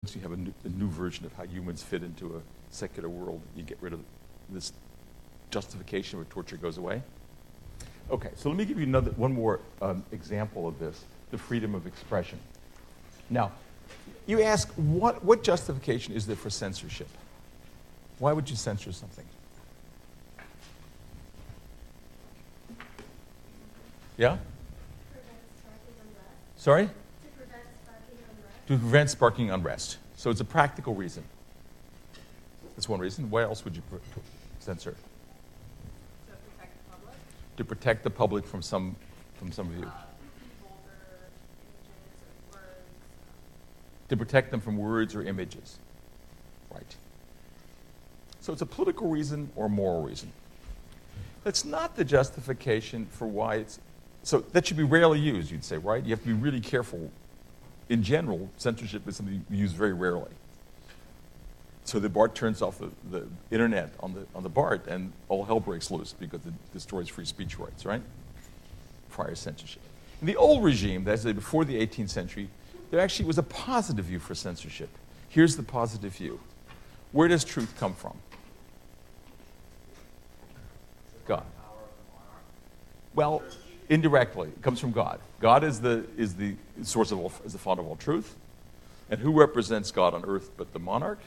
once you have a new version of how humans fit into a secular world, you get rid of this justification where torture goes away. Okay, so let me give you one more example of this, the freedom of expression. Now, you ask, what justification is there for censorship? Why would you censor something? Yeah? Sorry? To prevent sparking unrest. So it's a practical reason. That's one reason. Why else would you censor? To protect the public? To protect the public from some view. Vulgar images or words. To protect them from words or images. Right. So it's a political reason or a moral reason. That's not the justification for why it's... So that should be rarely used, you'd say, right? You have to be really careful. In general, censorship is something you use very rarely. So the BART turns off the internet on the BART, and all hell breaks loose because it destroys free speech rights, right? Prior censorship. In the old regime, that's before the 18th century, there actually was a positive view for censorship. Here's the positive view. Where does truth come from? God. Well, indirectly, it comes from God. God is the source of all, is the fount of all truth. And who represents God on earth but the monarch?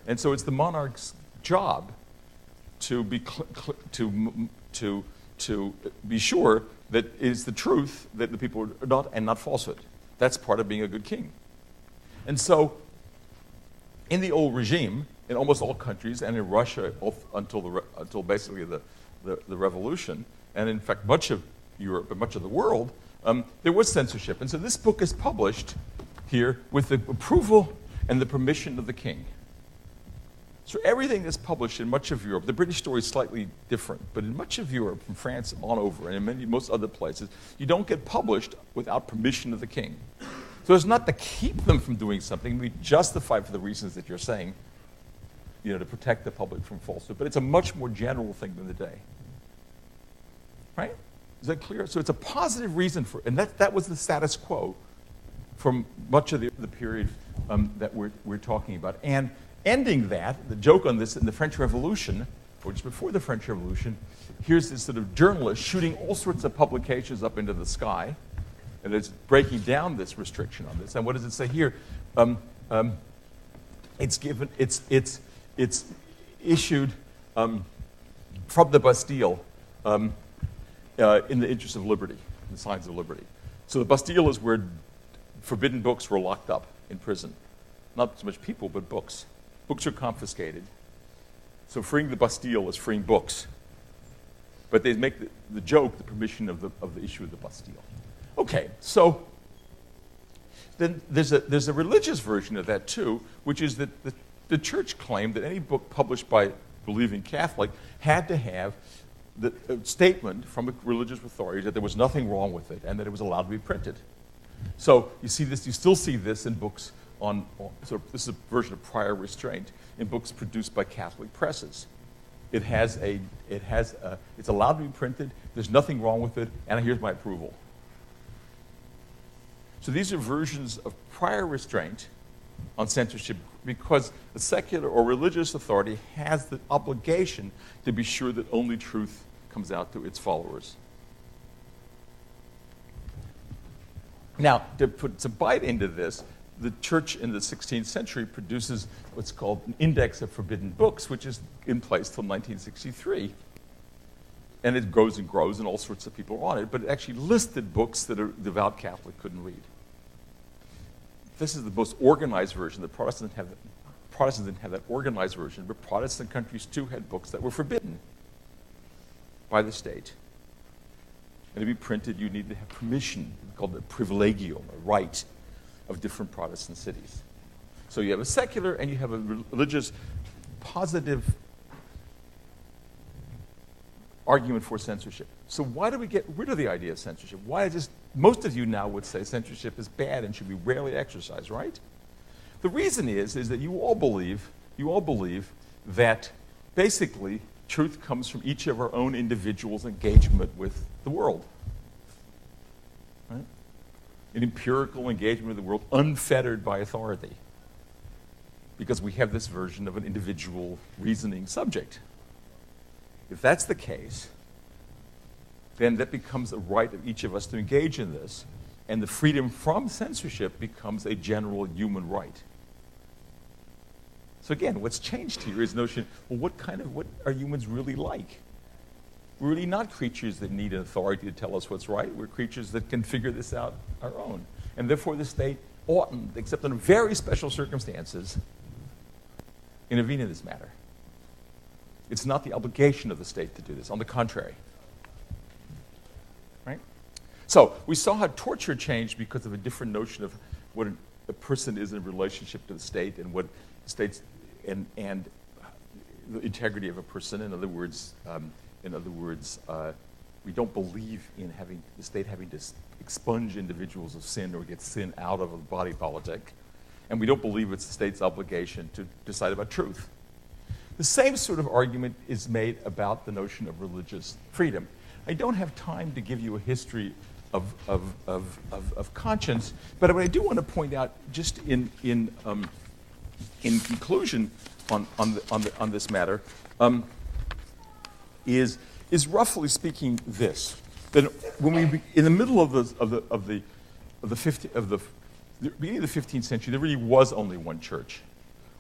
And so it's the monarch's job to be sure that it is the truth that the people are not, and not falsehood. That's part of being a good king. And so, in the old regime, in almost all countries, and in Russia until basically the revolution, and in fact much of Europe and much of the world, there was censorship. And so this book is published here with the approval and the permission of the king. So everything that's published in much of Europe, the British story is slightly different, but in much of Europe, from France on over, and in most other places, you don't get published without permission of the king. So it's not to keep them from doing something, we justify for the reasons that you're saying, to protect the public from falsehood, but it's a much more general thing than the day. Right? Is that clear? So it's a positive reason for, and that was the status quo from much of the period that we're talking about. And ending that, the joke on this, in the French Revolution, or just before the French Revolution, here's this sort of journalist shooting all sorts of publications up into the sky, and it's breaking down this restriction on this. And what does it say here? It's issued from the Bastille in the interest of liberty, the signs of liberty. So the Bastille is where forbidden books were locked up in prison. Not so much people, but books. Books are confiscated. So freeing the Bastille is freeing books. But they make the joke the permission of the issue of the Bastille. Okay, so then there's a religious version of that too, which is that the church claimed that any book published by a believing Catholic had to have the statement from a religious authority that there was nothing wrong with it and that it was allowed to be printed. So you see this, you still see this in books so this is a version of prior restraint in books produced by Catholic presses. It's allowed to be printed, there's nothing wrong with it, and here's my approval. So these are versions of prior restraint on censorship because a secular or religious authority has the obligation to be sure that only truth comes out to its followers. Now, to put some bite into this, the church in the 16th century produces what's called an index of forbidden books, which is in place till 1963. And it grows and grows, and all sorts of people are on it, but it actually listed books that a devout Catholic couldn't read. This is the most organized version. The Protestants didn't have that organized version, but Protestant countries too had books that were forbidden by the state. And to be printed, you need to have permission, called the privilegium, a right of different Protestant cities. So you have a secular and you have a religious positive argument for censorship. So why do we get rid of the idea of censorship? Most of you now would say censorship is bad and should be rarely exercised, right? The reason is that you all believe that basically truth comes from each of our own individuals' engagement with the world. Right? An empirical engagement with the world unfettered by authority. because we have this version of an individual reasoning subject. If that's the case, then that becomes a right of each of us to engage in this, and the freedom from censorship becomes a general human right. So again, what's changed here is the notion, well, what are humans really like? We're really not creatures that need an authority to tell us what's right. We're creatures that can figure this out our own. And therefore the state oughtn't, except in very special circumstances, intervene in this matter. It's not the obligation of the state to do this. On the contrary. Right? So we saw how torture changed because of a different notion of what a person is in relationship to the state and what states and the integrity of a person. In other words, we don't believe in the state having to expunge individuals of sin or get sin out of a body politic. And we don't believe it's the state's obligation to decide about truth. The same sort of argument is made about the notion of religious freedom. I don't have time to give you a history of conscience, but what I do want to point out, just in conclusion on this matter, is roughly speaking this: that when we in the middle of the beginning of the 15th century, there really was only one church,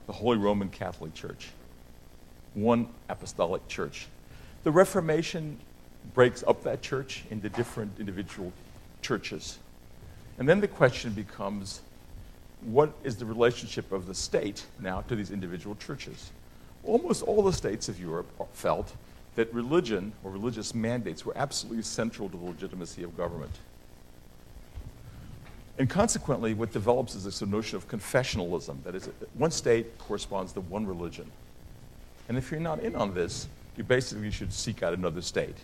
the Holy Roman Catholic Church, one apostolic church. The Reformation breaks up that church into different individual churches. And then the question becomes, what is the relationship of the state now to these individual churches? Almost all the states of Europe felt that religion or religious mandates were absolutely central to the legitimacy of government. And consequently, what develops is this notion of confessionalism. That is, one state corresponds to one religion. And if you're not in on this, you basically should seek out another state.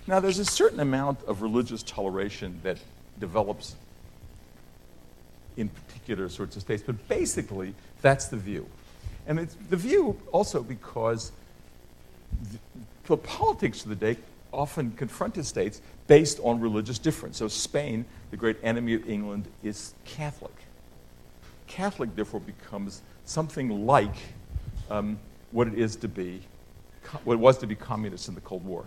Now, there's a certain amount of religious toleration that develops in particular sorts of states, but basically, that's the view. And it's the view also because the politics of the day often confronted states based on religious difference. So Spain, the great enemy of England, is Catholic. Catholic, therefore, becomes something like what it was to be communist in the Cold War,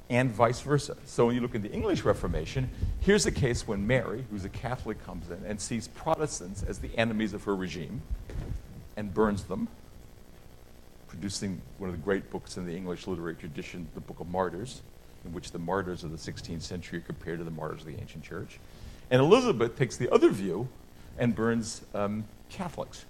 and vice versa. So when you look at the English Reformation, here's a case when Mary, who's a Catholic, comes in and sees Protestants as the enemies of her regime and burns them, producing one of the great books in the English literary tradition, the Book of Martyrs, in which the martyrs of the 16th century are compared to the martyrs of the ancient church. And Elizabeth takes the other view and burns Catholics.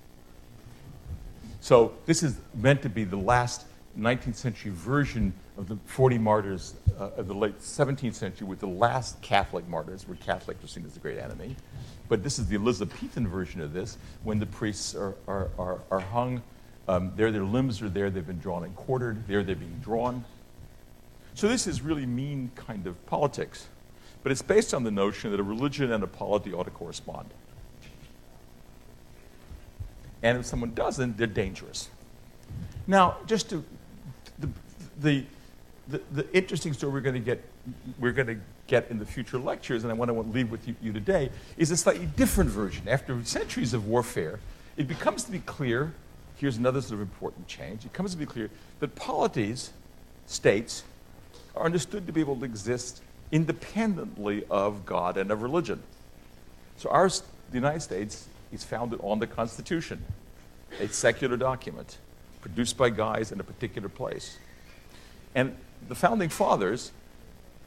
So this is meant to be the last 19th century version of the 40 martyrs of the late 17th century, with the last Catholic martyrs, where Catholics were seen as the great enemy. But this is the Elizabethan version of this, when the priests are hung. Their limbs are there, they've been drawn and quartered, there they're being drawn. So this is really mean kind of politics. But it's based on the notion that a religion and a polity ought to correspond. And if someone doesn't, they're dangerous. Now, just to the interesting story we're going to get in the future lectures, and I want to leave with you today, is a slightly different version. After centuries of warfare, it becomes to be clear. Here's another sort of important change. It comes to be clear that polities, states, are understood to be able to exist independently of God and of religion. So the United States is founded on the Constitution, a secular document produced by guys in a particular place. And the Founding Fathers,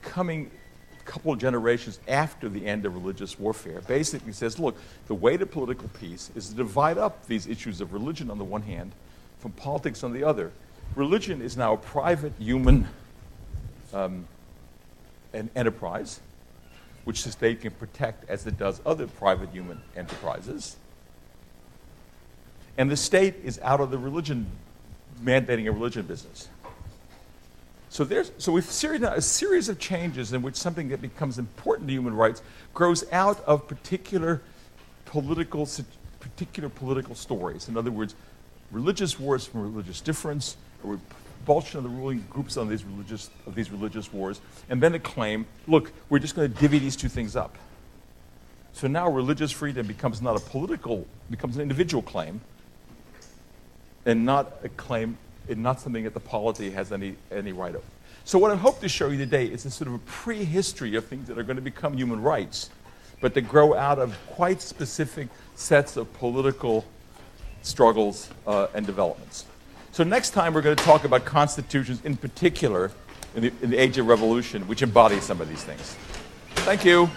coming a couple of generations after the end of religious warfare, basically says, look, the way to political peace is to divide up these issues of religion on the one hand from politics on the other. Religion is now a private human an enterprise, which the state can protect as it does other private human enterprises. And the state is out of the mandating a religion business. So we've a series of changes in which something that becomes important to human rights grows out of particular political stories. In other words, religious wars from religious difference, a repulsion of the ruling groups on these religious wars, and then a claim, look, we're just going to divvy these two things up. So now religious freedom becomes not becomes an individual claim, and not a claim, and not something that the polity has any right of. So what I hope to show you today is a sort of a prehistory of things that are going to become human rights, but that grow out of quite specific sets of political struggles and developments. So next time we're going to talk about constitutions in particular in the age of revolution, which embody some of these things. Thank you.